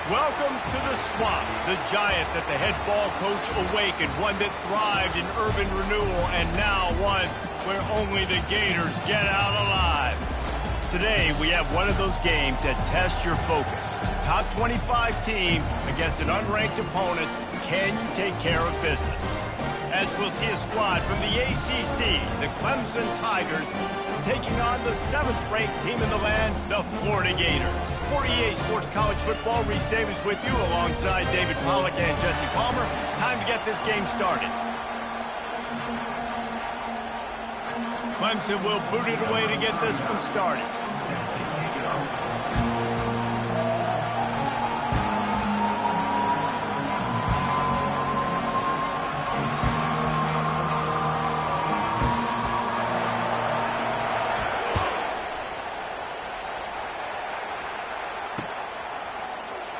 Welcome to the Swamp, the giant that the head ball coach awakened, one that thrived in urban renewal, and now one where only the Gators get out alive. Today, we have one of those games that tests your focus. Top 25 team against an unranked opponent. Can you take care of business? As we'll see a squad from the ACC, the Clemson Tigers, taking on the 7th-ranked team in the land, the Florida Gators. For EA Sports College Football, Reese Davis with you alongside David Pollack and Jesse Palmer. Time to get this game started. Clemson will boot it away to get this one started.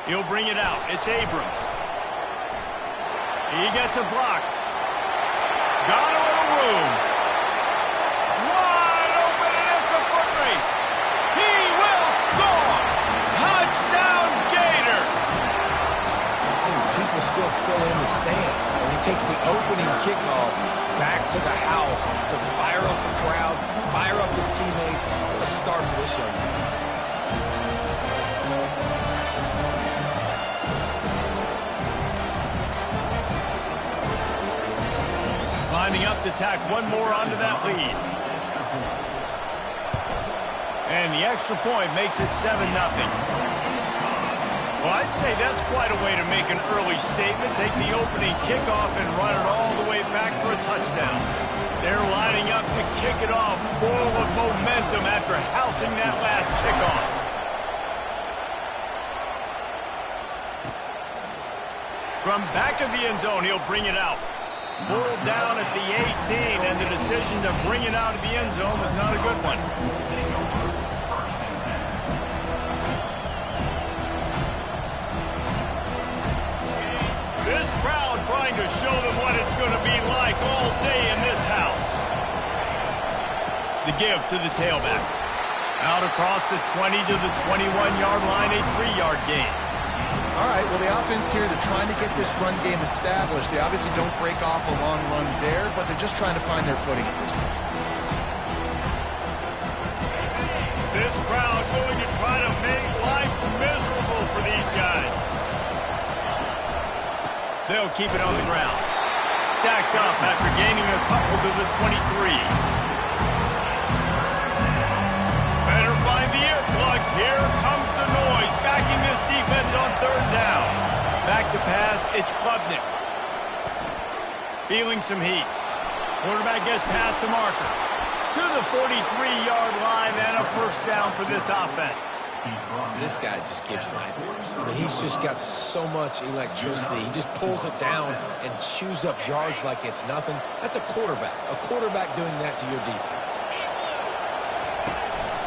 He'll bring it out. It's Abrams. He gets a block. Got a little room. Wide open, and it's a foot race. He will score. Touchdown, Gator. People still fill in the stands. And he takes the opening kickoff back to the house to fire up the crowd, fire up his teammates. What a start for this young man. Lining up to tack one more onto that lead. And the extra point makes it 7-0. Well, I'd say that's quite a way to make an early statement. Take the opening kickoff and run it all the way back for a touchdown. They're lining up to kick it off full of momentum after housing that last kickoff. From back of the end zone, he'll bring it out. Pulled down at the 18, and the decision to bring it out of the end zone was not a good one. This crowd trying to show them what it's going to be like all day in this house. The give to the tailback. Out across the 20 to the 21-yard line, a 3-yard gain. All right, well, the offense here, they're trying to get this run game established. They obviously don't break off a long run there, but they're just trying to find their footing at this point. This crowd going to try to make life miserable for these guys. They'll keep it on the ground. Stacked up after gaining a couple to the 23. Better find the earplugs. Here comes the noise, backing this defense on 3rd down. Back to pass, it's Klubnik. Feeling some heat. Quarterback gets past the marker. To the 43-yard line and a 1st down for this offense. This guy just gives you nightmares. I mean, he's just got so much electricity. He just pulls it down and chews up yards like it's nothing. That's a quarterback. A quarterback doing that to your defense.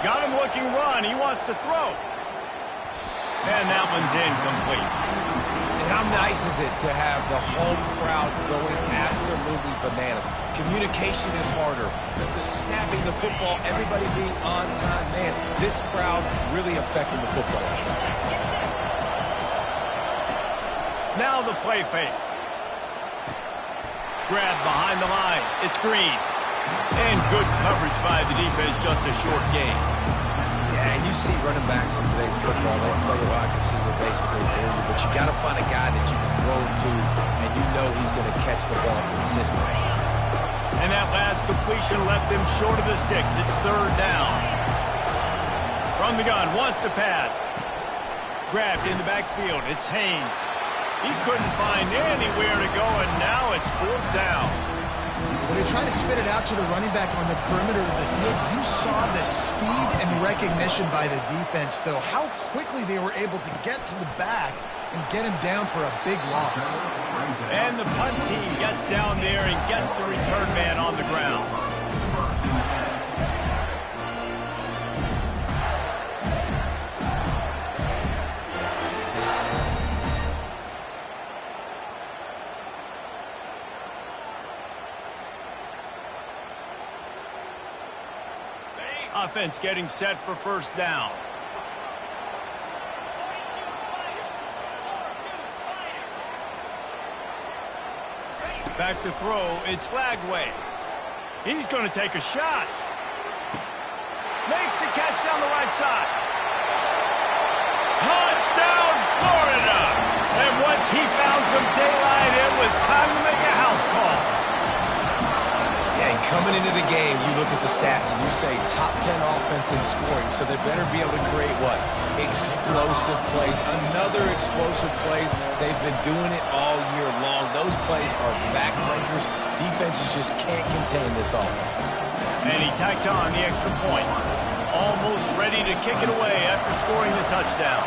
Got him looking run. He wants to throw. And that one's incomplete. And how nice is it to have the home crowd going absolutely bananas? Communication is harder. The snapping the football, everybody being on time. Man, this crowd really affecting the football. Now the play fake. Grab behind the line. It's Green. And good coverage by the defense, just a short gain. Yeah, and you see running backs in today's football, they play a wide receiver basically for you, but you got to find a guy that you can throw it to, and you know he's going to catch the ball consistently. And that last completion left them short of the sticks. It's 3rd down. From the gun, wants to pass. Grabbed in the backfield. It's Haynes. He couldn't find anywhere to go, and now it's 4th down. When they try to spit it out to the running back on the perimeter of the field, you saw the speed and recognition by the defense, though, how quickly they were able to get to the back and get him down for a big loss. And the punt team gets down there and gets the return man on the ground. Offense getting set for 1st down. Back to throw, it's Lagway. He's going to take a shot. Makes the catch down the right side. Touchdown, Florida! And once he found some daylight, it was time to make a house call. Yeah, and coming into the game, you look at the stats and you say top 10 offense in scoring, so they better be able to create what? Explosive plays. Another explosive plays. They've been doing it all year long. Those plays are backbreakers. Defenses just can't contain this offense. And he tacked on the extra point. Almost ready to kick it away after scoring the touchdown.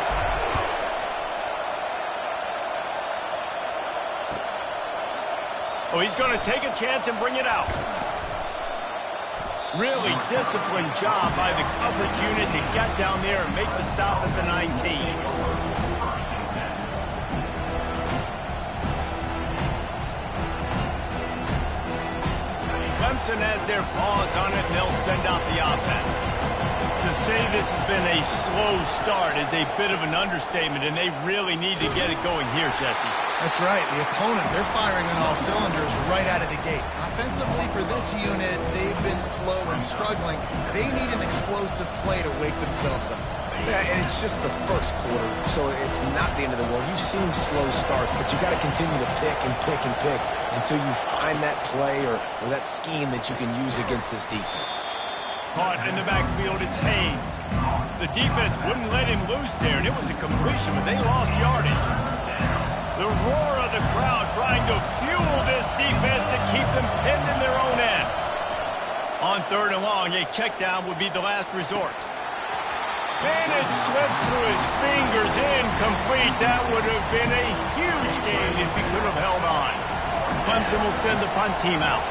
Oh, he's going to take a chance and bring it out. Really disciplined job by the coverage unit to get down there and make the stop at the 19. Clemson has their paws on it, and they'll send out the offense. To say this has been a slow start is a bit of an understatement, and they really need to get it going here, Jesse. That's right. The opponent, they're firing on all cylinders right out of the gate. Offensively for this unit, they've been slow and struggling. They need an explosive play to wake themselves up. Yeah, and it's just the first quarter, so it's not the end of the world. You've seen slow starts, but you got to continue to pick and pick and pick until you find that play or that scheme that you can use against this defense. Caught in the backfield, it's Haynes. The defense wouldn't let him loose there, and it was a completion, but they lost yardage. The roar of the crowd trying to fuel this defense to keep them pinned in their own end. On 3rd and long, a check down would be the last resort. And it slips through his fingers, incomplete. That would have been a huge gain if he could have held on. Clemson will send the punt team out.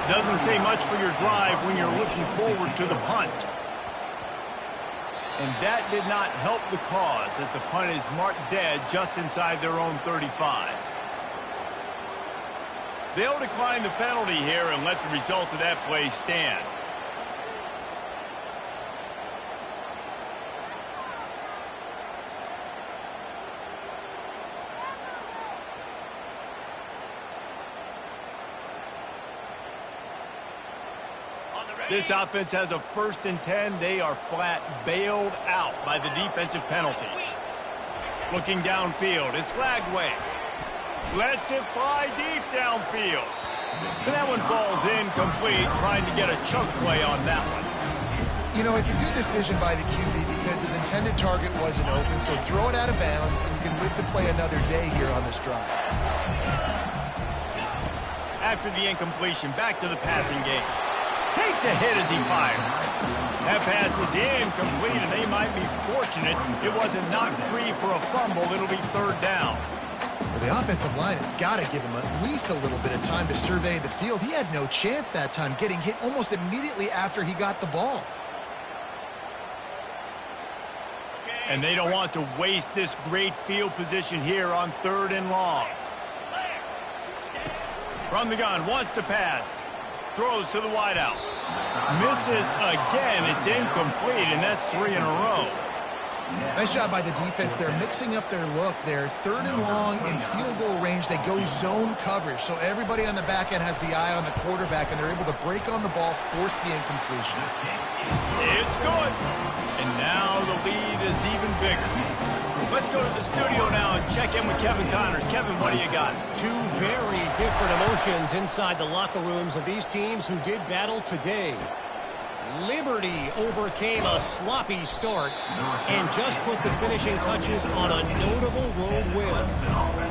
Doesn't say much for your drive when you're looking forward to the punt. And that did not help the cause as the punt is marked dead just inside their own 35. They'll decline the penalty here and let the result of that play stand. This offense has a 1st and 10. They are flat bailed out by the defensive penalty. Looking downfield, it's Lagway. Lets it fly deep downfield. And that one falls incomplete, trying to get a chunk play on that one. You know, it's a good decision by the QB because his intended target wasn't open, so throw it out of bounds, and you can live to play another day here on this drive. After the incompletion, back to the passing game. Takes a hit as he fires. That pass is incomplete, and they might be fortunate it wasn't knocked free for a fumble. It'll be 3rd down. Well, the offensive line has got to give him at least a little bit of time to survey the field. He had no chance that time, getting hit almost immediately after he got the ball. And they don't want to waste this great field position here on 3rd and long. From the gun, wants to pass. Throws to the wideout. Misses again. It's incomplete, and that's 3 in a row. Nice job by the defense. They're mixing up their look. They're 3rd and long in field goal range. They go zone coverage, so everybody on the back end has the eye on the quarterback, and they're able to break on the ball, force the incompletion. It's good. And now the lead is even bigger. Let's go to the studio now and check in with Kevin Connors. Kevin, what do you got? Two very different emotions inside the locker rooms of these teams who did battle today. Liberty overcame a sloppy start and just put the finishing touches on a notable road win.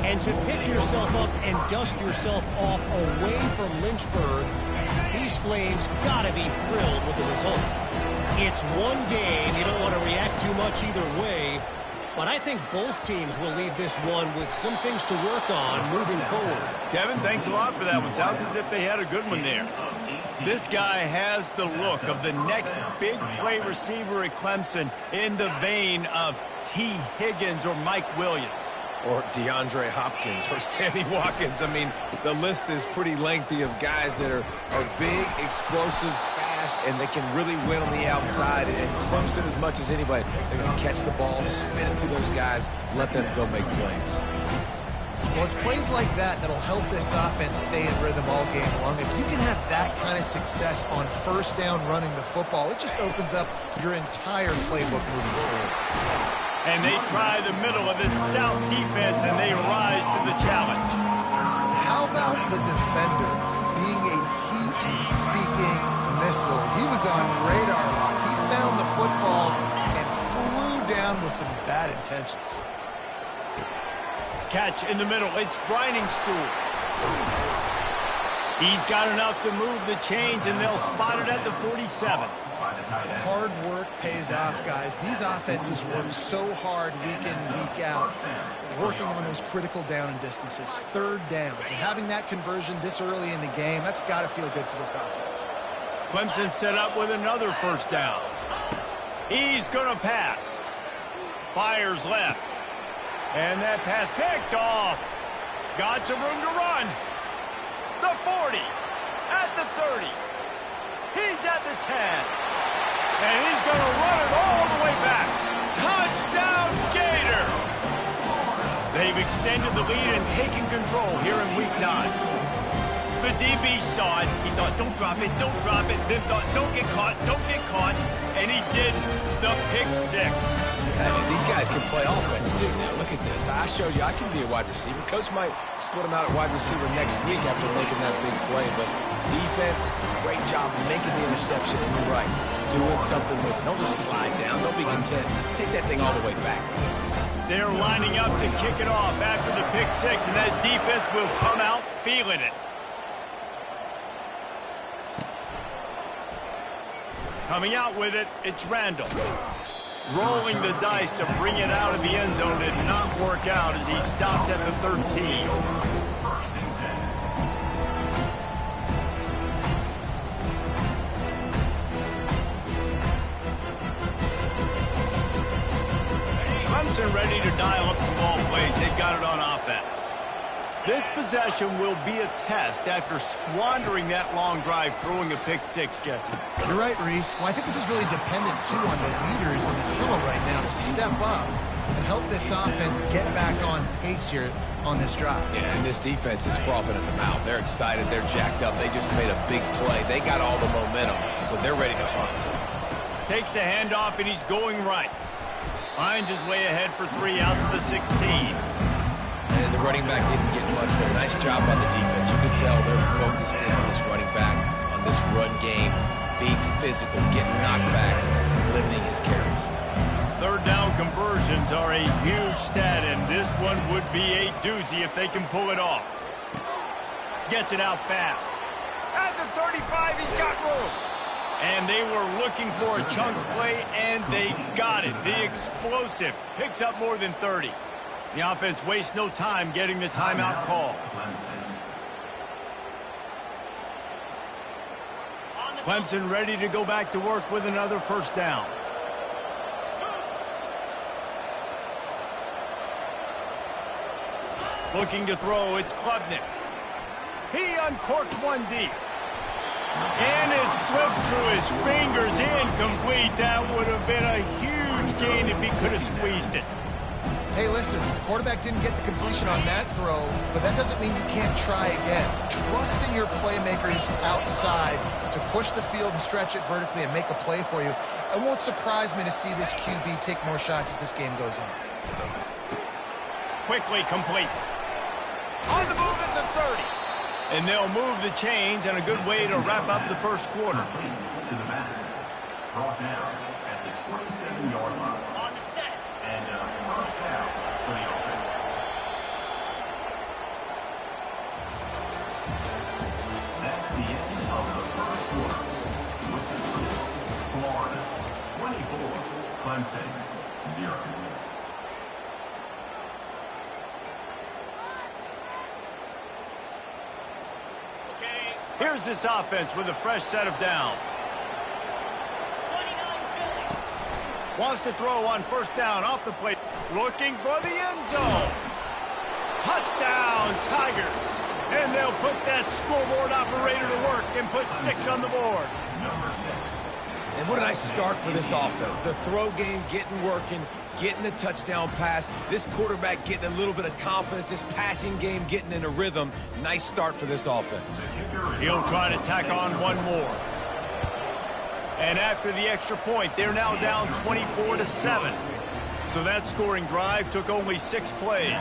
And to pick yourself up and dust yourself off away from Lynchburg, these Flames gotta be thrilled with the result. It's one game, you don't want to react too much either way, but I think both teams will leave this one with some things to work on moving forward. Kevin, thanks a lot for that one. Sounds as if they had a good one there. This guy has the look of the next big play receiver at Clemson in the vein of T. Higgins or Mike Williams. Or DeAndre Hopkins or Sammy Watkins. I mean, the list is pretty lengthy of guys that are big, explosive, fast, and they can really win on the outside. And Clemson, as much as anybody, they're going to catch the ball, spin it to those guys, let them go make plays. Well, it's plays like that that'll help this offense stay in rhythm all game long. If you can have that kind of success on first down running the football, it just opens up your entire playbook moving forward. And they try the middle of this stout defense, and they rise to the challenge. How about the defender being a heat-seeking missile? He was on radar lock. He found the football and flew down with some bad intentions. Catch in the middle. It's Grinding Stool. He's got enough to move the chains, and they'll spot it at the 47. Hard work pays off, guys. These offenses work so hard week in and week out, working on those critical down and distances, third downs. And having that conversion this early in the game, that's got to feel good for this offense. Clemson set up with another first down. He's going to pass. Fires left. And that pass picked off. Got some room to run. The 40. At the 30. He's at the 10. And he's going to run it all the way back. Touchdown, Gator! They've extended the lead and taken control here in Week 9. The DB saw it. He thought, don't drop it, don't drop it. Then thought, don't get caught, don't get caught. And he didn't. The pick 6. I mean, these guys can play offense, too. Now, look at this. I showed you I can be a wide receiver. Coach might split him out at wide receiver next week after making that big play. But defense, great job making the interception. And you're right, doing something with it. Don't just slide down. Don't be content. Take that thing all the way back. They're lining up to kick it off after the pick 6, and that defense will come out feeling it. Coming out with it, it's Randall. Rolling the dice to bring it out of the end zone did not work out as he stopped at the 13. Clemson ready to dial up some ball plays. They've got it on offense. This possession will be a test after squandering that long drive, throwing a pick 6, Jesse. You're right, Reese. Well, I think this is really dependent, too, on the leaders in this huddle right now to step up and help this offense get back on pace here on this drive. Yeah, and this defense is frothing at the mouth. They're excited. They're jacked up. They just made a big play. They got all the momentum, so they're ready to hunt. Takes the handoff, and he's going right. Finds his way ahead for 3 out to the 16. And the running back didn't get much there. Nice job on the defense. You can tell they're focused in on this running back, on this run game, being physical, getting knockbacks, and limiting his carries. Third down conversions are a huge stat, and this one would be a doozy if they can pull it off. Gets it out fast. At the 35, he's got room. And they were looking for a chunk play, and they got it. The explosive picks up more than 30. The offense wastes no time getting the timeout call. Clemson ready to go back to work with another first down. Looking to throw, it's Klubnik. He uncorks one deep. And it slips through his fingers, incomplete. That would have been a huge gain if he could have squeezed it. Hey, listen, the quarterback didn't get the completion on that throw, but that doesn't mean you can't try again. Trust in your playmakers outside to push the field and stretch it vertically and make a play for you. It won't surprise me to see this QB take more shots as this game goes on. Quickly complete. On the move at the 30. And they'll move the chains, and a good way to wrap up the first quarter. To the back. Brought down at the 27-yard line. On the set. And first down for the offense. That's the end of the first quarter. With the score, Florida 24, Clemson 0. Here's this offense with a fresh set of downs. Wants to throw on first down off the plate. Looking for the end zone. Touchdown, Tigers. And they'll put that scoreboard operator to work and put 6 on the board. And what a nice start for this offense. The throw game getting working, getting the touchdown pass. This quarterback getting a little bit of confidence. This passing game getting in a rhythm. Nice start for this offense. He'll try to tack on one more. And after the extra point, they're now down 24-7. So that scoring drive took only 6 plays.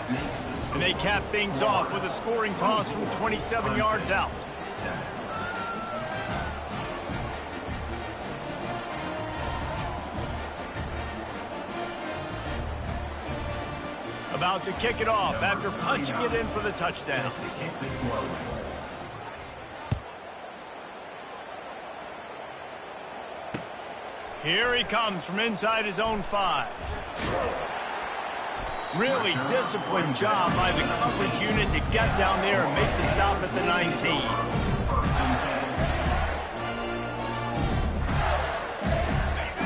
And they capped things off with a scoring toss from 27 yards out. About to kick it off after punching it in for the touchdown. Here he comes from inside his own 5. Really disciplined job by the coverage unit to get down there and make the stop at the 19.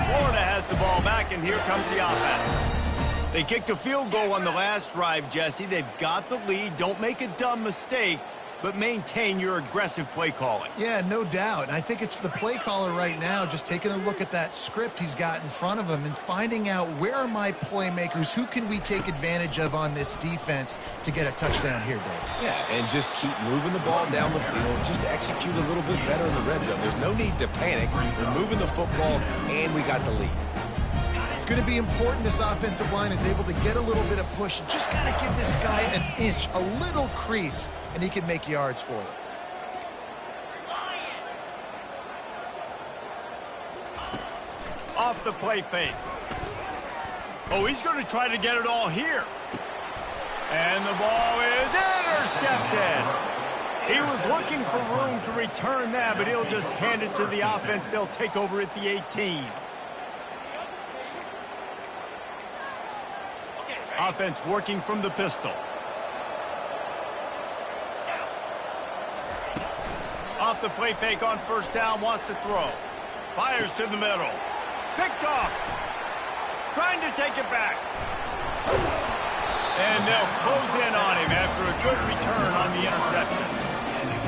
Florida has the ball back, and here comes the offense. They kicked a field goal on the last drive, Jesse. They've got the lead. Don't make a dumb mistake, but maintain your aggressive play calling. Yeah, no doubt. And I think it's the play caller right now just taking a look at that script he's got in front of him and finding out where are my playmakers, who can we take advantage of on this defense to get a touchdown here, Dave. Yeah, and just keep moving the ball down the field, just to execute a little bit better in the red zone. There's no need to panic. We're moving the football, and we got the lead. It's going to be important this offensive line is able to get a little bit of push. Just got to give this guy an inch, a little crease, and he can make yards for you. Off the play fake. Oh, he's going to try to get it all here. And the ball is intercepted. He was looking for room to return that, but he'll just hand it to the offense. They'll take over at the 18s. Offense working from the pistol. Off the play fake on first down, wants to throw. Fires to the middle. Picked off. Trying to take it back. And they'll close in on him after a good return on the interception.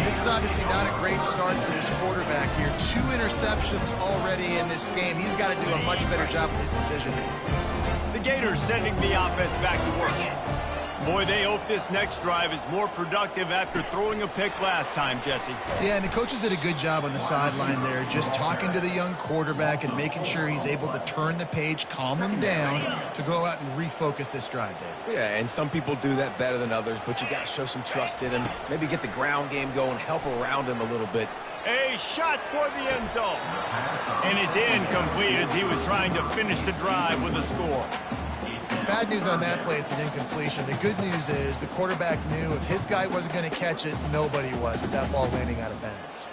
This is obviously not a great start for this quarterback here. 2 interceptions already in this game. He's got to do a much better job with his decision. The Gators sending the offense back to work. Boy, they hope this next drive is more productive after throwing a pick last time, Jesse. Yeah, and the coaches did a good job on the sideline there, just talking to the young quarterback and making sure he's able to turn the page, calm him down to go out and refocus this drive, Dave. Yeah, and some people do that better than others, but you got to show some trust in him. Maybe get the ground game going, help around him a little bit. A shot toward the end zone. And it's incomplete as he was trying to finish the drive with a score. Bad news on that play, it's an incompletion. The good news is the quarterback knew if his guy wasn't going to catch it, nobody was, with that ball landing out of bounds.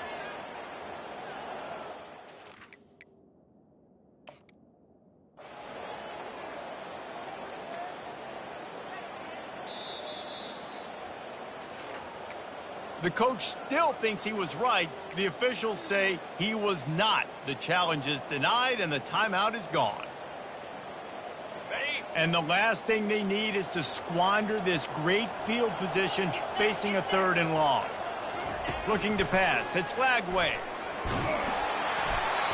The coach still thinks he was right. The officials say he was not. The challenge is denied and the timeout is gone. And the last thing they need is to squander this great field position facing a 3rd and long. Looking to pass. It's Lagway.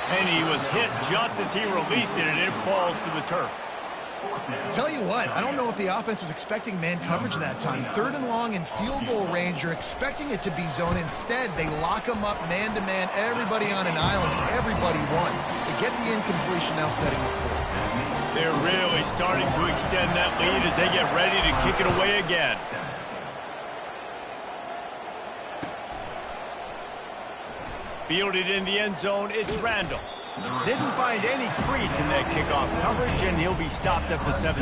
And he was hit just as he released it, and it falls to the turf. Tell you what, I don't know if the offense was expecting man coverage that time. 3rd and long in field goal range, you're expecting it to be zone. Instead, they lock them up man-to-man, everybody on an island, and everybody won. They get the incompletion, now setting up for it. They're really starting to extend that lead as they get ready to kick it away again. Fielded in the end zone, it's Randall. Didn't find any crease in that kickoff coverage, and he'll be stopped at the 17.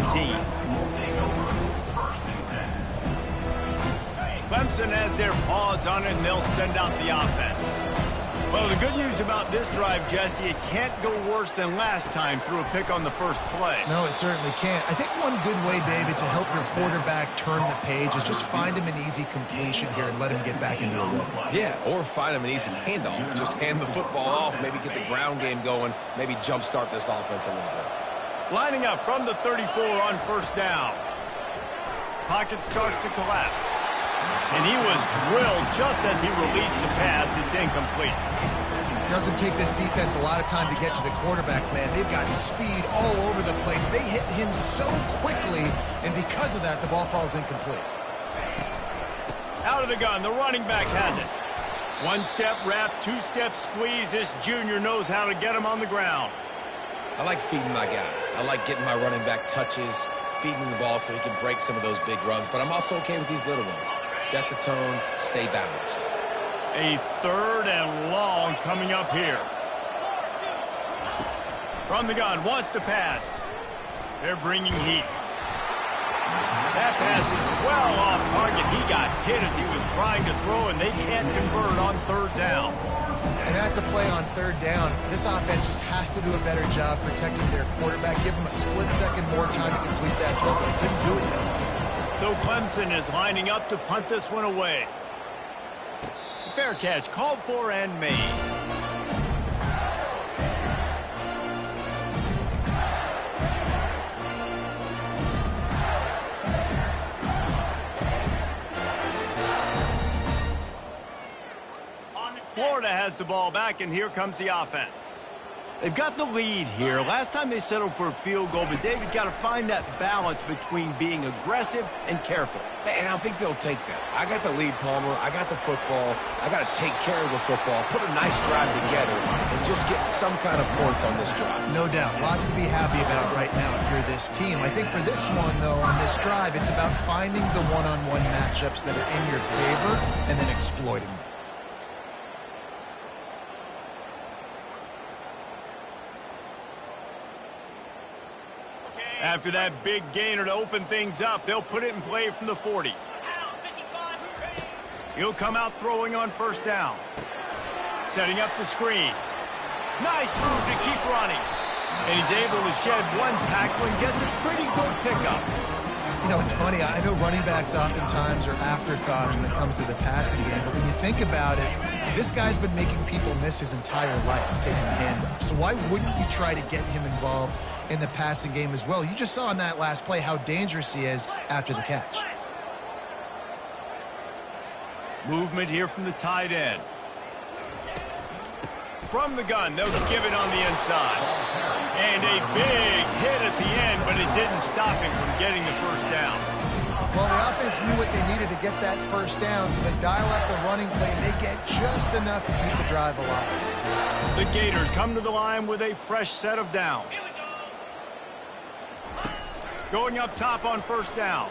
Clemson has their paws on it, and they'll send out the offense. Well, the good news about this drive, Jesse, it can't go worse than last time through a pick on the first play. No, it certainly can't. I think one good way, David, to help your quarterback turn the page is just find him an easy completion here and let him get back into a rhythm. Yeah, or find him an easy handoff. Just hand the football off, maybe get the ground game going, maybe jumpstart this offense a little bit. Lining up from the 34 on first down. Pocket starts to collapse. And he was drilled just as he released the pass. It's incomplete. Doesn't take this defense a lot of time to get to the quarterback, man. They've got speed all over the place. They hit him so quickly, and because of that, the ball falls incomplete. Out of the gun, the running back has it. One-step wrap, two-step squeeze. This junior knows how to get him on the ground. I like feeding my guy. I like getting my running back touches, feeding him the ball so he can break some of those big runs. But I'm also okay with these little ones. Set the tone, stay balanced. A 3rd and long coming up here. From the gun, wants to pass. They're bringing heat. That pass is well off target. He got hit as he was trying to throw, and they can't convert on 3rd down. And that's a play on 3rd down. This offense just has to do a better job protecting their quarterback. Give him a split second more time to complete that throw, but they couldn't do it though. So Clemson is lining up to punt this one away. Fair catch, called for and made. Florida has the ball back, and here comes the offense. They've got the lead here. Last time they settled for a field goal, but David got to find that balance between being aggressive and careful. And I think they'll take that. I got the lead, Palmer. I got the football. I got to take care of the football, put a nice drive together, and just get some kind of points on this drive. No doubt. Lots to be happy about right now if you're this team. I think for this one, though, on this drive, it's about finding the one-on-one matchups that are in your favor and then exploiting them. After that big gainer to open things up, they'll put it in play from the 40. He'll come out throwing on 1st down. Setting up the screen. Nice move to keep running. And he's able to shed one tackle and gets a pretty good pickup. You know, it's funny. I know running backs oftentimes are afterthoughts when it comes to the passing game, but when you think about it, this guy's been making people miss his entire life taking handoffs. So why wouldn't you try to get him involved in the passing game as well? You just saw in that last play how dangerous he is after the catch. Movement here from the tight end. From the gun, they'll give it on the inside. And a big hit at the end, but it didn't stop him from getting the 1st down. Well, the offense knew what they needed to get that 1st down, so they dial up the running play, and they get just enough to keep the drive alive. The Gators come to the line with a fresh set of downs. Going up top on 1st down.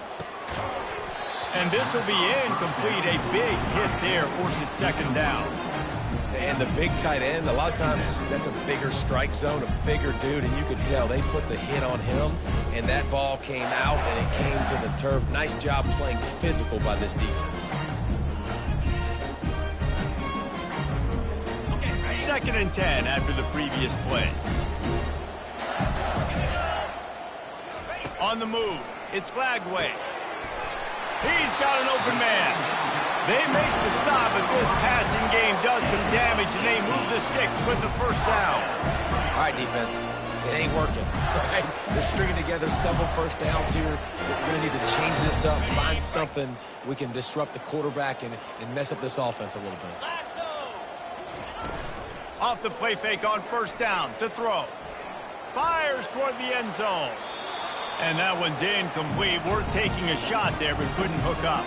And this will be incomplete. A big hit there forces 2nd down. And the big tight end, a lot of times that's a bigger strike zone, a bigger dude, and you could tell they put the hit on him, and that ball came out, and it came to the turf. Nice job playing physical by this defense. 2nd and 10 after the previous play. On the move, it's Lagway. He's got an open man. They make the stop, but this passing game does some damage, and they move the sticks with the 1st down. All right, defense. It ain't working. Right? They're stringing together several 1st downs here. We're going to need to change this up, find something we can disrupt the quarterback and mess up this offense a little bit. Off the play fake on 1st down to throw. Fires toward the end zone. And that one's incomplete. We're taking a shot there, but couldn't hook up.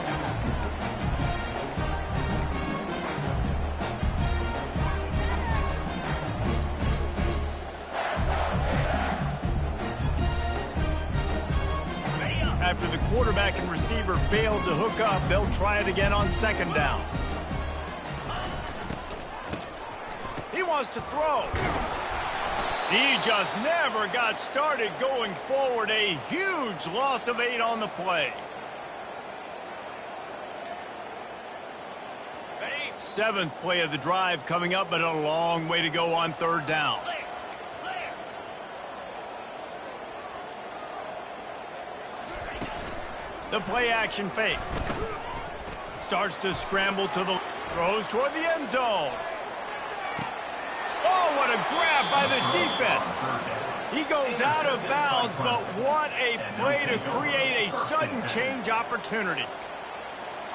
After the quarterback and receiver failed to hook up, they'll try it again on 2nd down. He wants to throw. He just never got started going forward. A huge loss of 8 on the play. 7th play of the drive coming up, but a long way to go on 3rd down. The play action fake. Starts to scramble to the throws toward the end zone. Oh, what a grab by the defense. He goes out of bounds, but what a play to create a sudden change opportunity.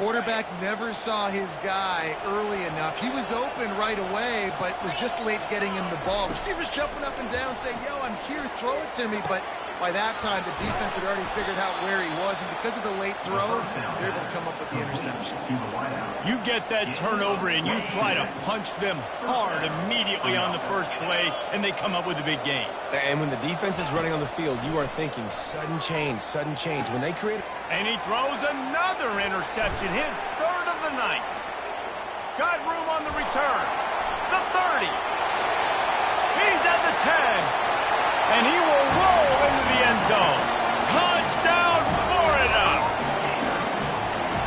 quarterback never saw his guy early enough. He was open right away, but was just late getting him the ball. Receivers jumping up and down saying, yo, I'm here, throw it to me. But by that time, the defense had already figured out where he was, and because of the late throw, they're able to come up with the interception. You get that turnover, and you try to punch them hard immediately on the first play, and they come up with a big gain. And when the defense is running on the field, you are thinking sudden change, sudden change. When they create... And he throws another interception, his third of the night. Got room on the return. The 30. He's at the 10. And he will roll into the end zone. Touchdown, Florida!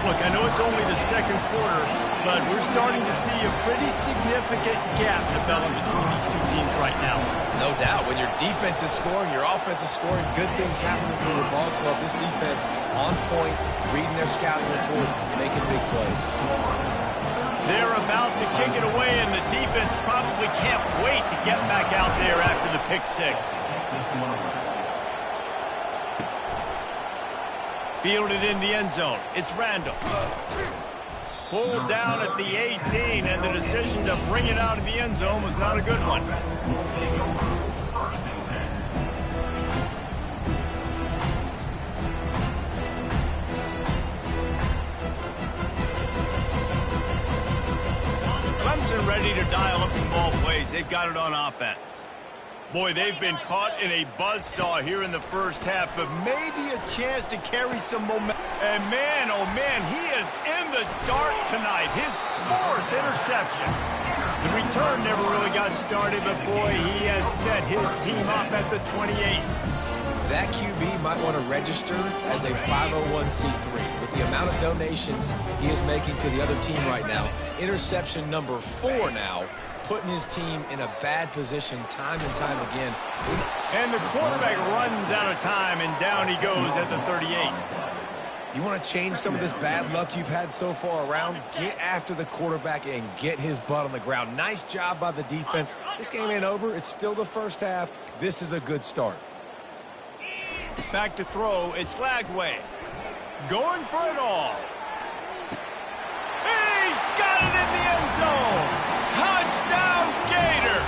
Look, I know it's only the second quarter, but we're starting to see a pretty significant gap develop between these two teams right now. No doubt. When your defense is scoring, your offense is scoring, good things happening for your ball club. This defense on point, reading their scouting report, making big plays. They're about to kick it away, and the defense probably can't wait to get back out there after the pick six. Fielded in the end zone. It's Randall. Pulled down at the 18, and the decision to bring it out of the end zone was not a good one. Clemson ready to dial up some ball plays. They've got it on offense. Boy, they've been caught in a buzzsaw here in the first half, but maybe a chance to carry some momentum. And man, oh man, he is in the dark tonight. His fourth interception. The return never really got started, but boy, he has set his team up at the 28. That QB might want to register as a 501c3. With the amount of donations he is making to the other team right now, interception number 4 now, putting his team in a bad position time and time again. And the quarterback runs out of time, and down he goes at the 38. You want to change some of this bad luck you've had so far around? Get after the quarterback and get his butt on the ground. Nice job by the defense. This game ain't over. It's still the first half. This is a good start. Back to throw. It's Lagway. Going for it all. He's got it in the end zone. Touchdown, Gator!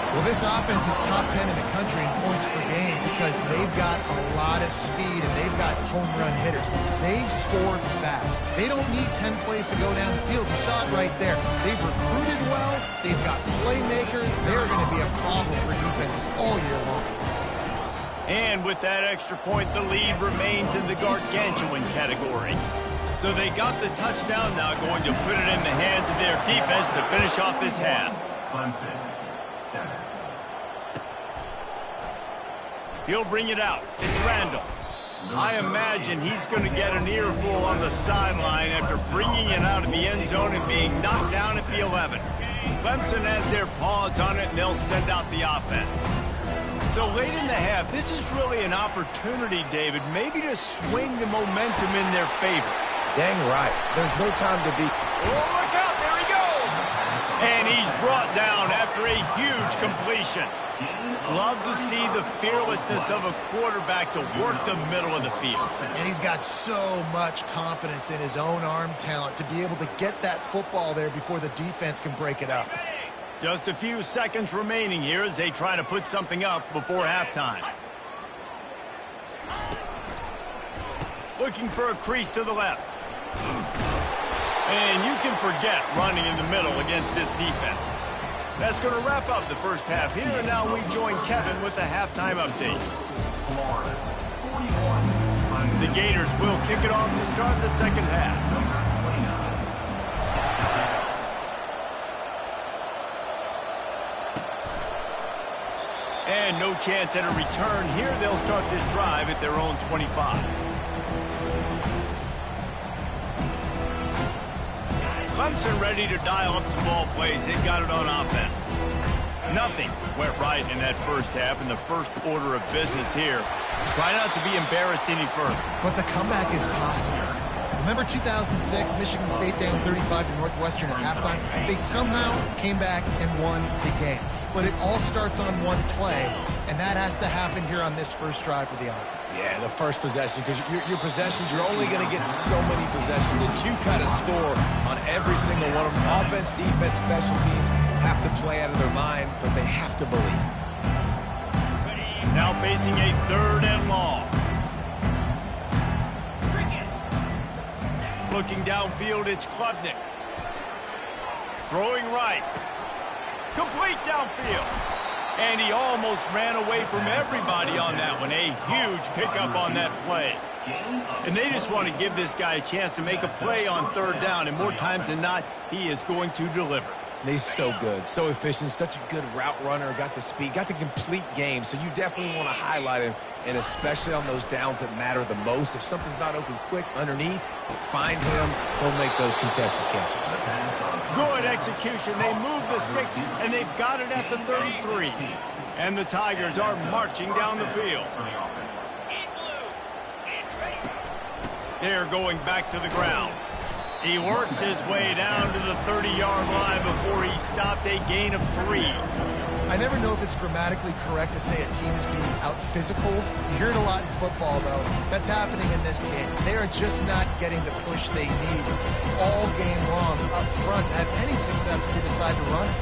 Well, this offense is top 10 in the country in points per game because they've got a lot of speed and they've got home run hitters. They score fast. They don't need 10 plays to go down the field. You saw it right there. They've recruited well. They've got playmakers. They're going to be a problem for defenses all year long. And with that extra point, the lead remains in the gargantuan category. So they got the touchdown, now going to put it in the hands of their defense to finish off this half. Clemson, 7. He'll bring it out. It's Randall. I imagine he's going to get an earful on the sideline after bringing it out of the end zone and being knocked down at the 11. Clemson has their paws on it, and they'll send out the offense. So late in the half, this is really an opportunity, David, maybe to swing the momentum in their favor. Dang right. There's no time to be... Oh, look out. There he goes. And he's brought down after a huge completion. Love to see the fearlessness of a quarterback to work the middle of the field. And he's got so much confidence in his own arm talent to be able to get that football there before the defense can break it up. Just a few seconds remaining here as they try to put something up before halftime. Looking for a crease to the left. And you can forget running in the middle against this defense. That's going to wrap up the first half here, and now we join Kevin with the halftime update. Florida, 41. The Gators will kick it off to start the second half. And no chance at a return here. They'll start this drive at their own 25. Clemson ready to dial up some ball plays. They got it on offense. Nothing went right in that first half in the first order of business here. Try not to be embarrassed any further. But the comeback is possible. Remember 2006, Michigan State down 35 to Northwestern at halftime? They somehow came back and won the game. but it all starts on one play, and that has to happen here on this first drive for the offense. Yeah, the first possession, because your possessions, you're only going to get so many possessions that you got to score on every single one of them. Offense, defense, special teams have to play out of their mind, but they have to believe. Now facing a 3rd and long. Looking downfield, it's Klubnik. Throwing right. Complete downfield. And he almost ran away from everybody on that one. A huge pickup on that play. And they just want to give this guy a chance to make a play on 3rd down. And more times than not, he is going to deliver. He's so good, so efficient, such a good route runner, got the speed, got the complete game. So you definitely want to highlight him, and especially on those downs that matter the most. If something's not open quick underneath, find him. He'll make those contested catches. Good execution. They move the sticks, and they've got it at the 33. And the Tigers are marching down the field. They're going back to the ground. He works his way down to the 30-yard line before he stopped, a gain of 3. I never know if it's grammatically correct to say a team is being out-physicaled. You hear it a lot in football, though. That's happening in this game. They are just not getting the push they need all game long up front to have any success if they decide to run it.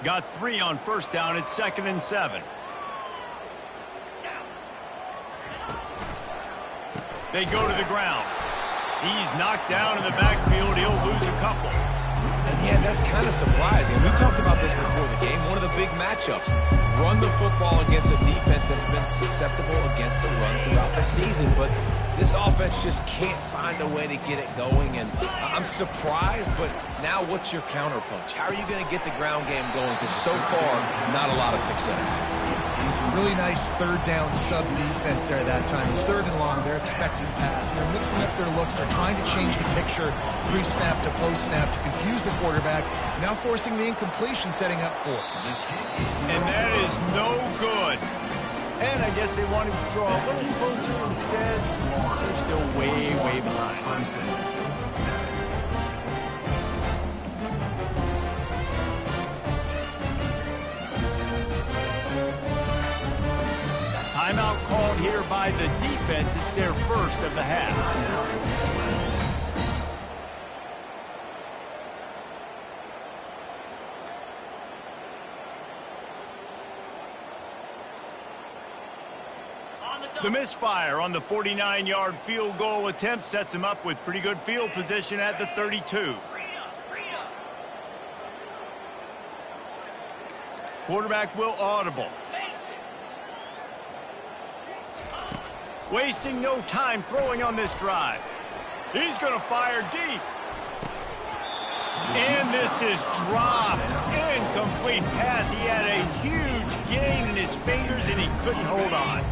Got 3 on 1st down. It's 2nd and 7. They go to the ground. He's knocked down in the backfield. He'll lose a couple. And yeah, that's kind of surprising. We talked about this before the game. One of the big matchups. Run the football against a defense that's been susceptible against the run throughout the season. But this offense just can't find a way to get it going. And I'm surprised, but now what's your counterpunch? How are you going to get the ground game going? Because so far, not a lot of success. Really nice 3rd down sub defense there that time. It's 3rd and long. They're expecting pass. They're mixing up their looks. They're trying to change the picture pre-snap to post-snap to confuse the quarterback. Now forcing the incompletion, setting up 4th. And that is no good. And I guess they wanted to draw a little closer instead. They're still way, way behind. Timeout called here by the defense. It's their first of the half. The misfire on the 49-yard field goal attempt sets him up with pretty good field position at the 32. Quarterback will audible. Wasting no time throwing on this drive. He's going to fire deep. And this is dropped. Incomplete pass. He had a huge gain in his fingers, and he couldn't hold on.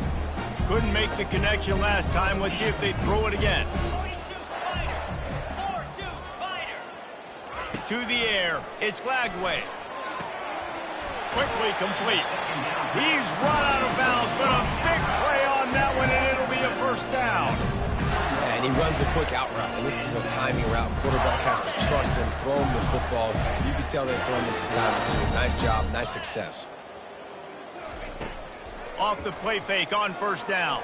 Couldn't make the connection last time. Let's see if they throw it again. To the air. It's Glagway. Quickly complete. He's run out of bounds, but a big play on that one, and it'll be a 1st down. And he runs a quick out route, and this is a timing route. Quarterback has to trust him, throw him the football. You can tell they're throwing this a time or two. Nice job, nice success. Off the play fake on 1st down.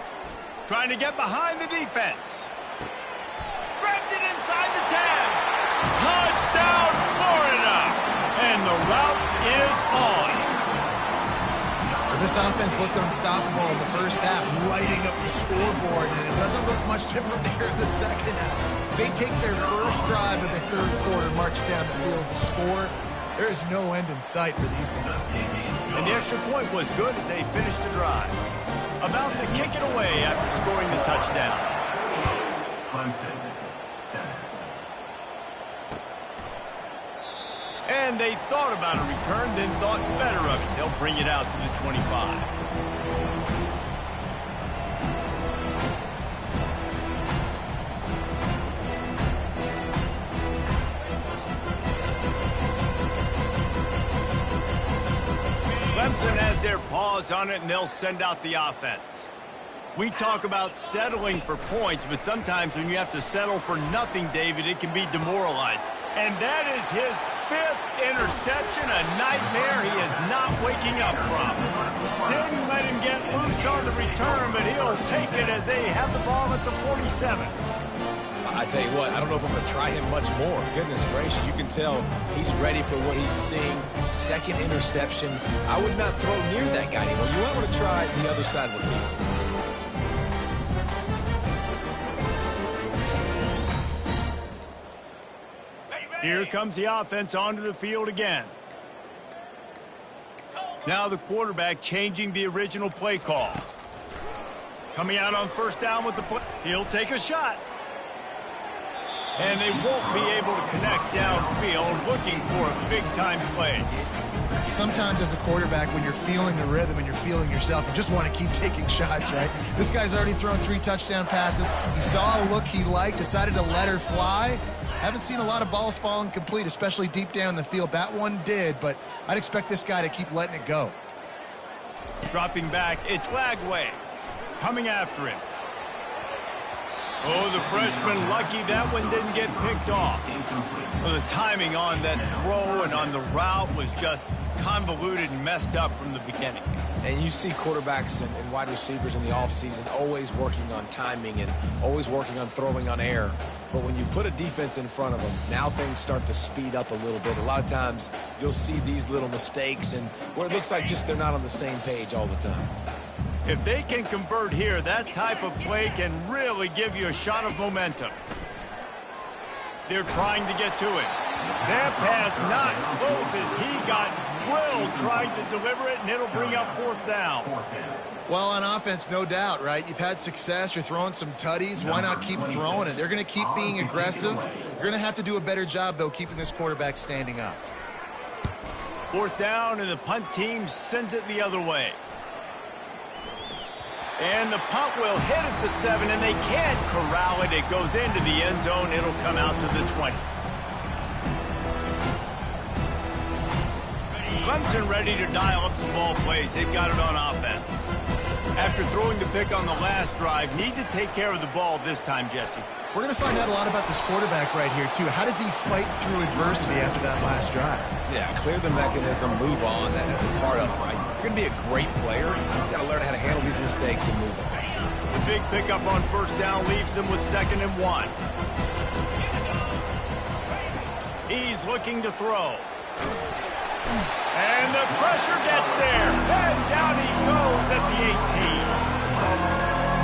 Trying to get behind the defense. Threads it inside the 10. Touchdown, Florida. And the route is on. This offense looked unstoppable in the first half, lighting up the scoreboard, and it doesn't look much different here in the second half. They take their first drive of the 3rd quarter, march down the field to score. There is no end in sight for these guys. And the extra point was good as they finished the drive. About to kick it away after scoring the touchdown. And they thought about a return, then thought better of it. They'll bring it out to the 25. Clemson has their paws on it, and they'll send out the offense. We talk about settling for points, but sometimes when you have to settle for nothing, David, it can be demoralizing. And that is his 5th interception, a nightmare he is not waking up from. Didn't let him get loose on the return, but he'll take it as they have the ball at the 47. I tell you what, I don't know if I'm going to try him much more. Goodness gracious, you can tell he's ready for what he's seeing. 2nd interception. I would not throw near that guy anymore. You might want to try the other side of the field. Here comes the offense onto the field again. Now the quarterback changing the original play call. Coming out on 1st down with the play. He'll take a shot. And they won't be able to connect downfield, looking for a big-time play. Sometimes as a quarterback, when you're feeling the rhythm and you're feeling yourself, you just want to keep taking shots, right? This guy's already thrown 3 touchdown passes. He saw a look he liked, decided to let her fly. Haven't seen a lot of balls falling complete, especially deep down the field. That one did, but I'd expect this guy to keep letting it go. Dropping back, it's Lagway coming after him. Oh, the freshman lucky that one didn't get picked off. Well, the timing on that throw and on the route was just convoluted and messed up from the beginning. And you see quarterbacks and wide receivers in the offseason always working on timing and always working on throwing on air. But when you put a defense in front of them, now things start to speed up a little bit. A lot of times you'll see these little mistakes and where it looks like just they're not on the same page all the time. If they can convert here, that type of play can really give you a shot of momentum. They're trying to get to it. That pass not close as he got drilled trying to deliver it, and it'll bring up 4th down. Well, on offense, no doubt, right? You've had success. You're throwing some tutties. Why not keep throwing it? They're going to keep being aggressive. You're going to have to do a better job, though, keeping this quarterback standing up. 4th down, and the punt team sends it the other way. And the punt will hit at the 7, and they can't corral it. It goes into the end zone. It'll come out to the 20. Clemson ready to dial up some ball plays. They've got it on offense. After throwing the pick on the last drive, need to take care of the ball this time, Jesse. We're going to find out a lot about this quarterback right here, too. How does he fight through adversity after that last drive? Yeah, clear the mechanism, move on. That's a part of it, right? If you're going to be a great player, you've got to learn how to handle these mistakes and move on. The big pickup on 1st down leaves them with 2nd and 1. He's looking to throw. And the pressure gets there. And down he goes at the 18.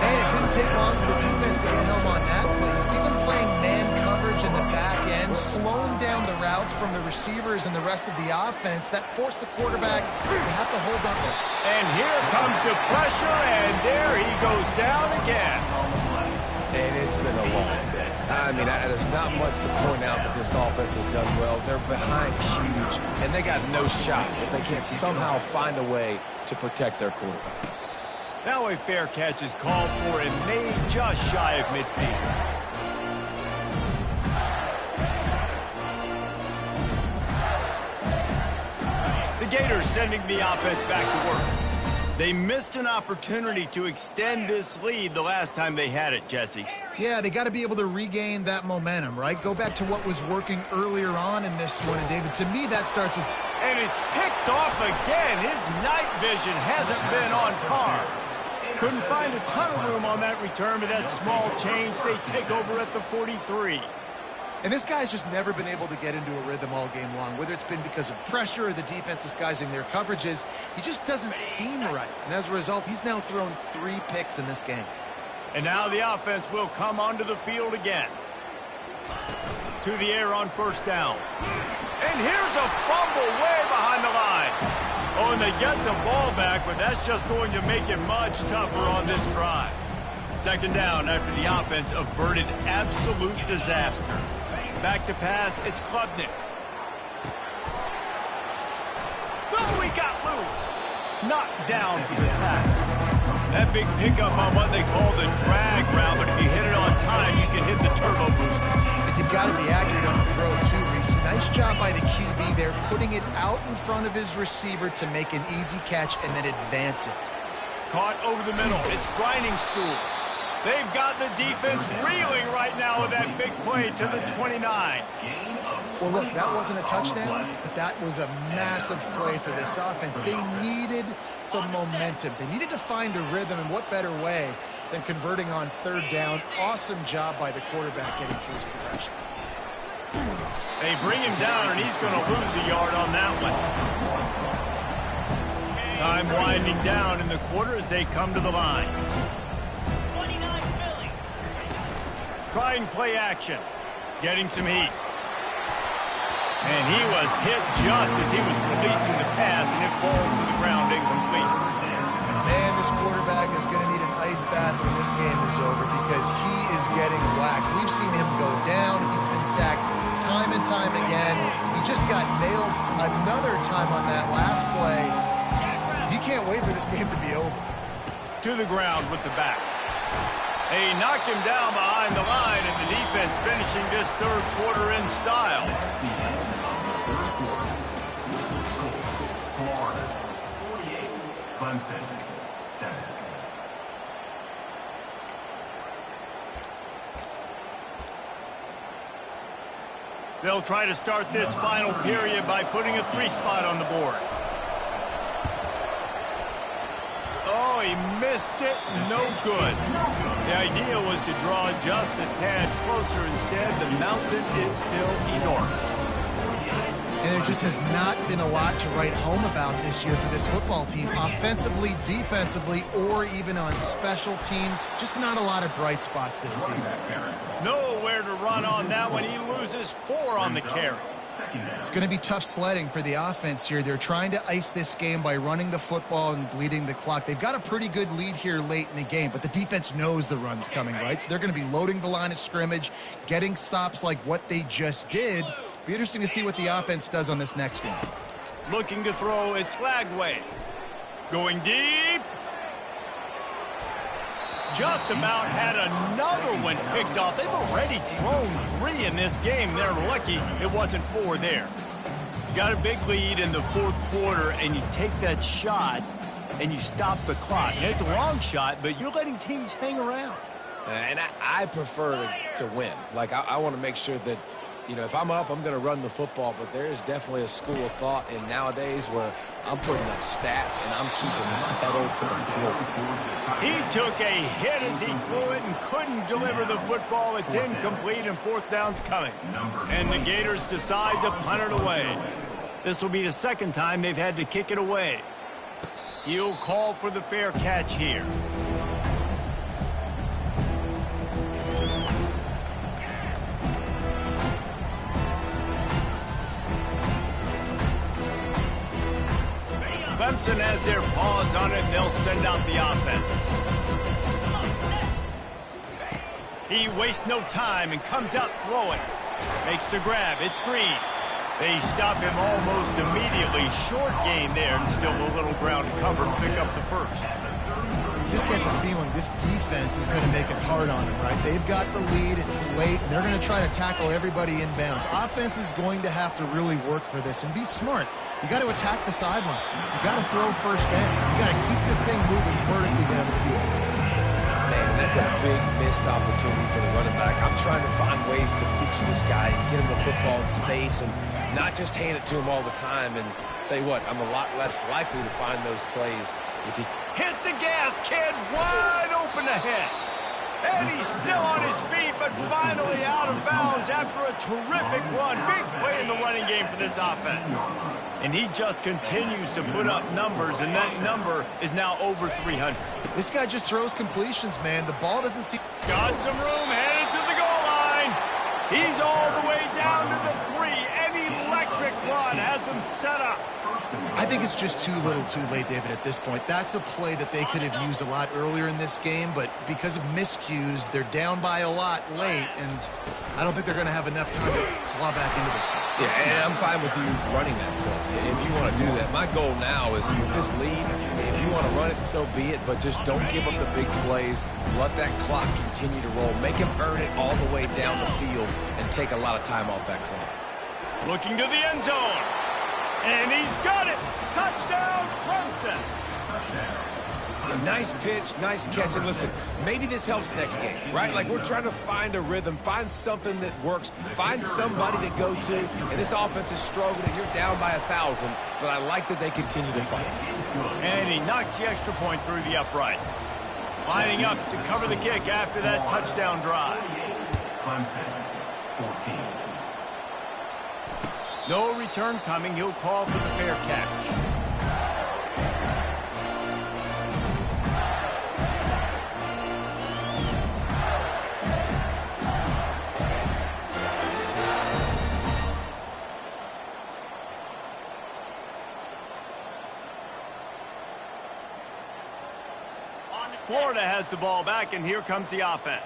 Man, it didn't take long for the defense to get home on that play. You see them playing man coverage in the back end, slowing down the routes from the receivers and the rest of the offense. That forced the quarterback to have to hold on. And here comes the pressure, and there he goes down again. And it's been a long day. I mean, there's not much to point out that this offense has done well. They're behind huge, and they got no shot if they can't somehow find a way to protect their quarterback. Now a fair catch is called for and made just shy of midfield. The Gators sending the offense back to work. They missed an opportunity to extend this lead the last time they had it, Jesse. Yeah, they got to be able to regain that momentum, right? Go back to what was working earlier on in this one. And, David, to me, that starts with... And it's picked off again. His night vision hasn't been on par. Couldn't find a ton of room on that return, but that small change, they take over at the 43. And this guy's just never been able to get into a rhythm all game long, whether it's been because of pressure or the defense disguising their coverages. He just doesn't seem right. And as a result, he's now thrown 3 picks in this game. And now the offense will come onto the field again. To the air on 1st down. And here's a fumble way behind the line. Oh, and they get the ball back, but that's just going to make it much tougher on this drive. 2nd down after the offense averted absolute disaster. Back to pass, it's Klubnik. Oh, he got loose. Knocked down for the tackle. That big pickup on what they call the drag route, but if you hit it on time, you can hit the turbo boosters. But you've got to be accurate on the throw, too, Reese. Nice job by the QB there, putting it out in front of his receiver to make an easy catch and then advance it. caught over the middle. It's grinding stool. They've got the defense reeling right now with that big play to the 29. Well, look, that wasn't a touchdown, but that was a massive play for this offense. They needed some momentum. They needed to find a rhythm, and what better way than converting on third down. Awesome job by the quarterback getting through his progression. They bring him down, and he's going to lose a yard on that one. Time winding down in the quarter as they come to the line. Trying play action. Getting some heat. And he was hit just as he was releasing the pass, and it falls to the ground incomplete. Man, this quarterback is going to need an ice bath when this game is over because he is getting whacked. We've seen him go down. He's been sacked time and time again. He just got nailed another time on that last play. He can't wait for this game to be over. To the ground with the back. They knocked him down behind the line, and the defense finishing this third quarter in style. Florida, 48, Clemson, 7. They'll try to start this final period by putting a 3 spot on the board. Oh, he missed it. No good. The idea was to draw just a tad closer. Instead, the mountain is still enormous. And there just has not been a lot to write home about this year for this football team. Offensively, defensively, or even on special teams. Just not a lot of bright spots this season. Nowhere to run on that one. He loses 4 on the carry. It's going to be tough sledding for the offense here. They're trying to ice this game by running the football and bleeding the clock. They've got a pretty good lead here late in the game, but the defense knows the run's coming, right? So they're going to be loading the line of scrimmage, getting stops like what they just did. Be interesting to see what the offense does on this next one. Looking to throw, it's Flagway. Going deep. Just about had another one picked off. They've already thrown 3 in this game. They're lucky it wasn't 4 there. You got a big lead in the fourth quarter, and you take that shot, and you stop the clock. And it's a long shot, but you're letting teams hang around. And I prefer to win. Like, I want to make sure that, you know, if I'm up, I'm going to run the football, but there is definitely a school of thought in nowadays where I'm putting up stats and I'm keeping the pedal to the floor. He took a hit as he threw it and couldn't deliver the football. It's incomplete and fourth down's coming. And the Gators decide to punt it away. This will be the second time they've had to kick it away. He'll call for the fair catch here. Clemson has their paws on it, and they'll send out the offense. He wastes no time and comes out throwing. Makes the grab. It's Green. They stop him almost immediately. Short gain there, and still a little ground to cover to pick up the first. You just get the feeling this defense is going to make it hard on them, right? They've got the lead. It's late, and they're going to try to tackle everybody inbounds. Offense is going to have to really work for this and be smart. You got to attack the sidelines. You got to throw first down. You got to keep this thing moving vertically down the field. Man, that's a big missed opportunity for the running back. I'm trying to find ways to feature this guy and get him the football in space and not just hand it to him all the time. And tell you what, I'm a lot less likely to find those plays if he... Hit the gas, kid. Wide open ahead. And he's still on his feet, but finally out of bounds after a terrific run. Big play in the running game for this offense. And he just continues to put up numbers, and that number is now over 300. This guy just throws completions, man. The ball doesn't seem... Got some room, headed to the goal line. He's all the way down to the 3. An electric run has him set up. I think it's just too little too late, David, at this point. That's a play that they could have used a lot earlier in this game, but because of miscues, they're down by a lot late, and I don't think they're going to have enough time to claw back into this one. Yeah, and I'm fine with you running that play if you want to do that. My goal now is with this lead, if you want to run it, so be it, but just don't give up the big plays. Let that clock continue to roll. Make him earn it all the way down the field and take a lot of time off that clock. Looking to the end zone. And he's got it. Touchdown, Clemson. A nice pitch, nice catch. And listen, maybe this helps next game, right? Like we're trying to find a rhythm, find something that works, find somebody to go to. And this offense is struggling. You're down by 1,000, but I like that they continue to fight. And he knocks the extra point through the uprights. Lining up to cover the kick after that touchdown drive. Clemson, 14. No return coming. He'll call for the fair catch. Florida has the ball back, and here comes the offense.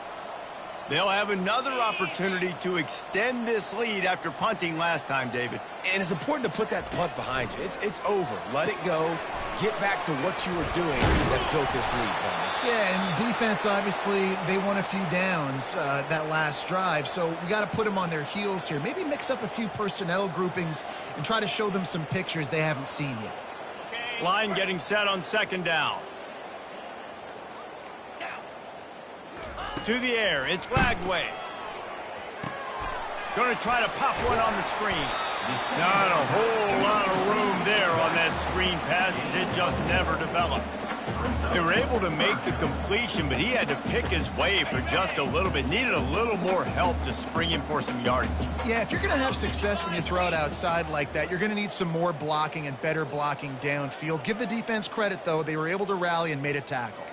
They'll have another opportunity to extend this lead after punting last time, David. And it's important to put that punt behind you. It's over. Let it go. Get back to what you were doing that built this lead, Palmer. Yeah, and defense, obviously, they won a few downs that last drive, so we got to put them on their heels here. Maybe mix up a few personnel groupings and try to show them some pictures they haven't seen yet. Line getting set on second down. To the air, it's Lagway. Going to try to pop one on the screen. Not a whole lot of room there on that screen pass as it just never developed. They were able to make the completion, but he had to pick his way for just a little bit. Needed a little more help to spring him for some yardage. Yeah, if you're going to have success when you throw it outside like that, you're going to need some more blocking and better blocking downfield. Give the defense credit, though. They were able to rally and made a tackle.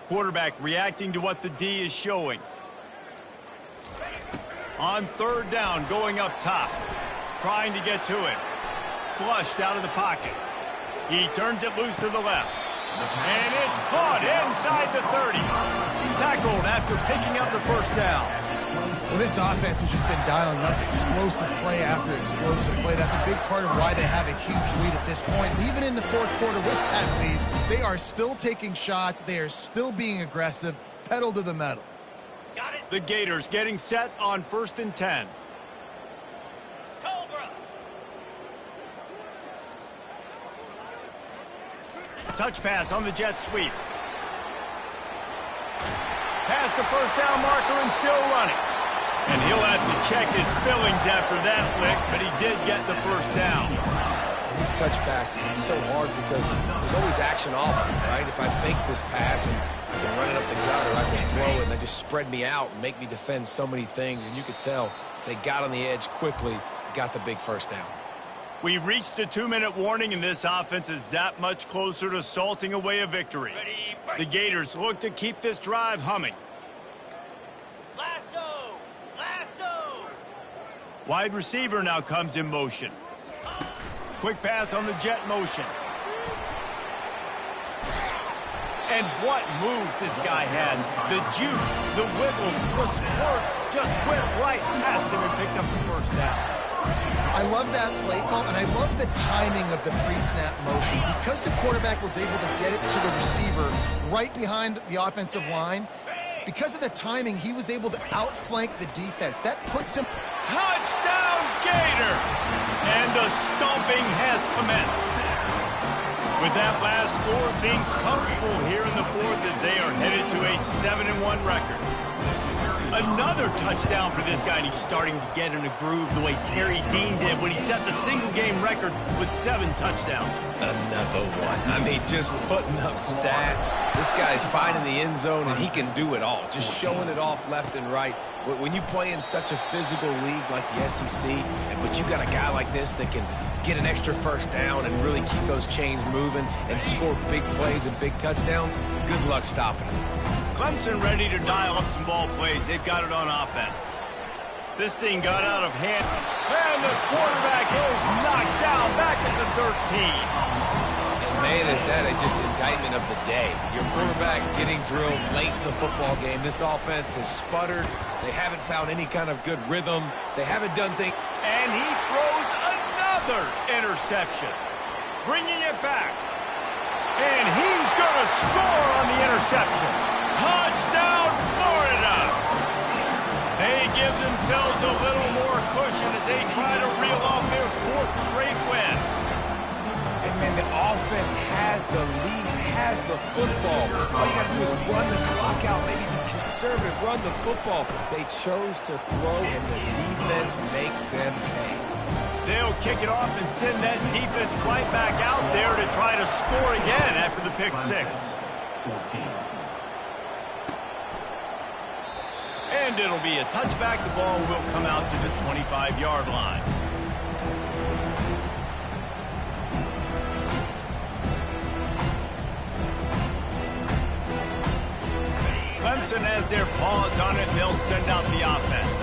Quarterback reacting to what the D is showing. On third down, going up top. Trying to get to it. Flushed out of the pocket. He turns it loose to the left. And it's caught inside the 30. Tackled after picking up the first down. Well, this offense has just been dialing up explosive play after explosive play. That's a big part of why they have a huge lead at this point. And even in the fourth quarter with that lead, they are still taking shots. They are still being aggressive. Pedal to the metal. Got it. The Gators getting set on 1st and 10. Cobra. Touch pass on the jet sweep. Past the first down marker and still running. And he'll have to check his fillings after that lick, but he did get the first down. And these touch passes, it's so hard because there's always action off them, right? If I fake this pass and I can run it up the gut or I can throw it and they just spread me out and make me defend so many things. And you could tell they got on the edge quickly, got the big first down. We've reached the 2-minute warning, and this offense is that much closer to salting away a victory. The Gators look to keep this drive humming. Lasso! Lasso! Wide receiver now comes in motion. Quick pass on the jet motion. And what moves this guy has. The juice, the wiggles, the squirts just went right past him and picked up the first down. I love that play call, and I love the timing of the pre-snap motion. Because the quarterback was able to get it to the receiver right behind the offensive line, because of the timing, he was able to outflank the defense. That puts him... Touchdown, Gator! And the stomping has commenced. With that last score, things comfortable here in the fourth as they are headed to a 7-1 record. Another touchdown for this guy, and he's starting to get in a groove the way Terry Dean did when he set the single-game record with 7 touchdowns. Another one. I mean, just putting up stats. This guy's finding the end zone, and he can do it all. Just showing it off left and right. When you play in such a physical league like the SEC, but you got a guy like this that can get an extra first down and really keep those chains moving and score big plays and big touchdowns, good luck stopping him. Clemson ready to dial up some ball plays. They've got it on offense. This thing got out of hand, and the quarterback is knocked down back at the 13. And man, is that just indictment of the day. Your quarterback getting drilled late in the football game. This offense has sputtered. They haven't found any kind of good rhythm. They haven't done things. And he throws another interception, bringing it back. And he's going to score on the interception. Touchdown, Florida! They give themselves a little more cushion as they try to reel off their 4th straight win. And man, the offense has the lead, has the football. All you got to do is run the clock out, maybe be conservative, run the football. They chose to throw, and the defense makes them pay. They'll kick it off and send that defense right back out there to try to score again after the pick six. 14. And it'll be a touchback. The ball will come out to the 25-yard line. Clemson has their paws on it, and they'll send out the offense.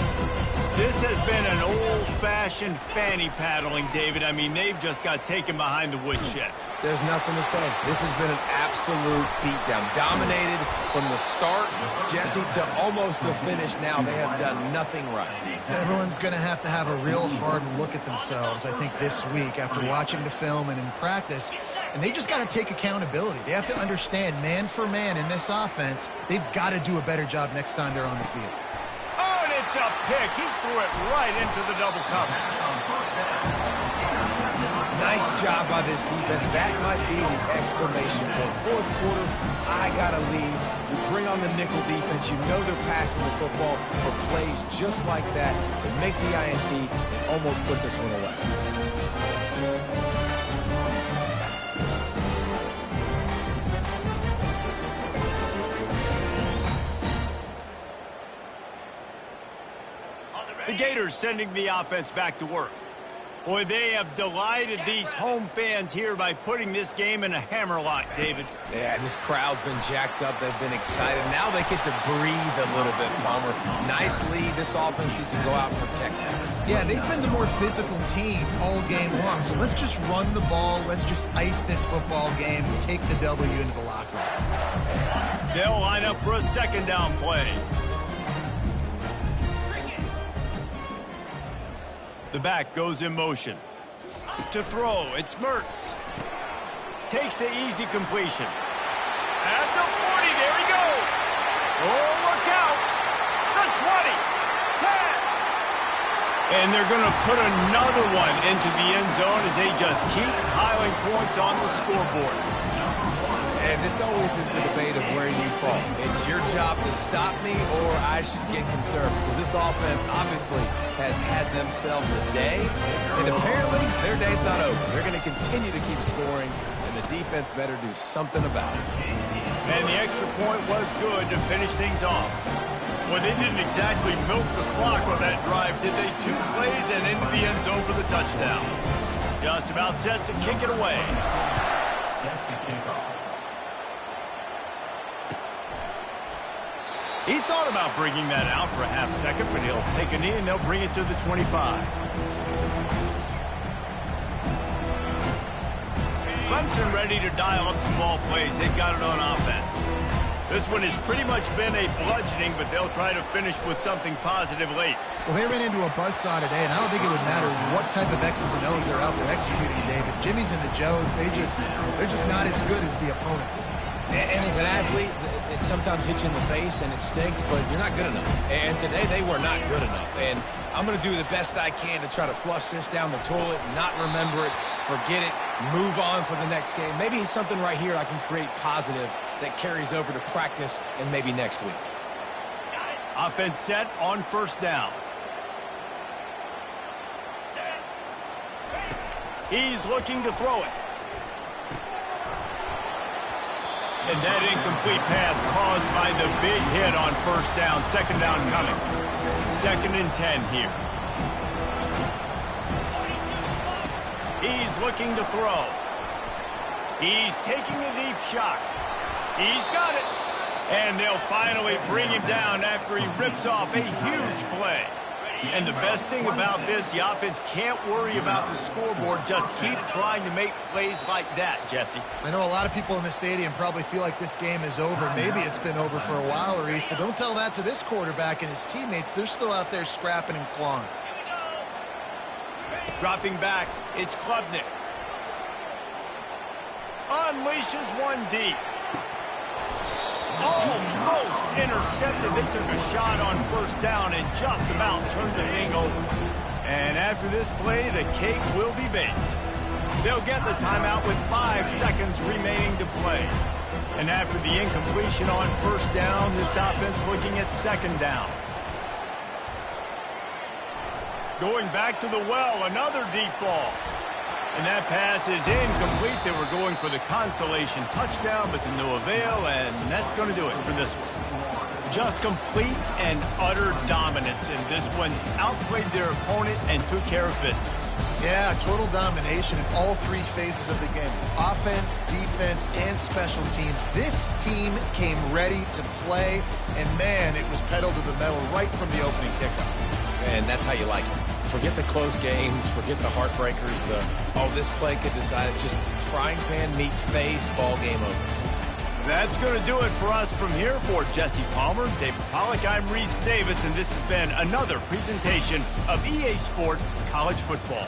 This has been an old-fashioned fanny paddling, David. I mean, they've just got taken behind the woodshed. There's nothing to say. This has been an absolute beatdown. Dominated from the start, Jesse, to almost the finish now. They have done nothing right. Everyone's going to have a real hard look at themselves, I think, this week after watching the film and in practice. And they just got to take accountability. They have to understand, man for man in this offense, they've got to do a better job next time they're on the field. Oh, and it's a pick. He threw it right into the double coverage. Nice job by this defense. That might be the exclamation point. Fourth quarter, I got to lead. You bring on the nickel defense. You know they're passing the football for plays just like that to make the INT and almost put this one away. The Gators sending the offense back to work. Boy, they have delighted these home fans here by putting this game in a hammerlock, David. Yeah, this crowd's been jacked up. They've been excited. Now they get to breathe a little bit, Palmer. Nice lead. This offense needs to go out and protect it. Yeah, they've been the more physical team all game long. So let's just run the ball. Let's just ice this football game and take the W into the locker room. They'll line up for a second down play. The back goes in motion. To throw, it's Mertz. Takes the easy completion. At the 40, there he goes. Oh, look out. The 20, 10. And they're going to put another one into the end zone as they just keep piling points on the scoreboard. And this always is the debate of where you fall. It's your job to stop me, or I should get conservative. Because this offense obviously has had themselves a day, and apparently their day's not over. They're going to continue to keep scoring, and the defense better do something about it. And the extra point was good to finish things off. Well, they didn't exactly milk the clock on that drive, did they? 2 plays and into the end zone for the touchdown. Just about set to kick it away. Set to kick off. He thought about bringing that out for a half second, but he'll take a knee and they'll bring it to the 25. Clemson ready to dial up some ball plays. They've got it on offense. This one has pretty much been a bludgeoning, but they'll try to finish with something positive late. Well, they ran into a buzzsaw today, and I don't think it would matter what type of X's and O's they're out there executing, David. Jimmy's and the Joes, they're just not as good as the opponent. And as an athlete, it sometimes hits you in the face and it stinks, but you're not good enough. And today they were not good enough. And I'm going to do the best I can to try to flush this down the toilet, not remember it, forget it, move on for the next game. Maybe something right here I can create positive that carries over to practice and maybe next week. Offense set on first down. He's looking to throw it. And that incomplete pass caused by the big hit on first down. Second down coming. 2nd and 10 here. He's looking to throw. He's taking a deep shot. He's got it. And they'll finally bring him down after he rips off a huge play. And the best thing about this, the offense can't worry about the scoreboard. Just keep trying to make plays like that, Jesse. I know a lot of people in the stadium probably feel like this game is over. Maybe it's been over for a while, Reese, but don't tell that to this quarterback and his teammates. They're still out there scrapping and clawing. Dropping back, it's Klubnik. Unleashes one deep. Almost intercepted. They took a shot on first down and just about turned the thing over. And after this play, the cake will be baked. They'll get the timeout with 5 seconds remaining to play. And after the incompletion on first down, this offense looking at second down. Going back to the well, another deep ball. And that pass is incomplete. They were going for the consolation touchdown, but to no avail, and that's going to do it for this one. Just complete and utter dominance in this one. Outplayed their opponent and took care of business. Yeah, total domination in all 3 phases of the game. Offense, defense, and special teams. This team came ready to play, and man, it was pedal to the metal right from the opening kickoff. And that's how you like it. Forget the close games, forget the heartbreakers, this play could decide it. Just frying pan, meat face, ball game over. That's going to do it for us from here. For Jesse Palmer, David Pollack, I'm Reese Davis, and this has been another presentation of EA Sports College Football.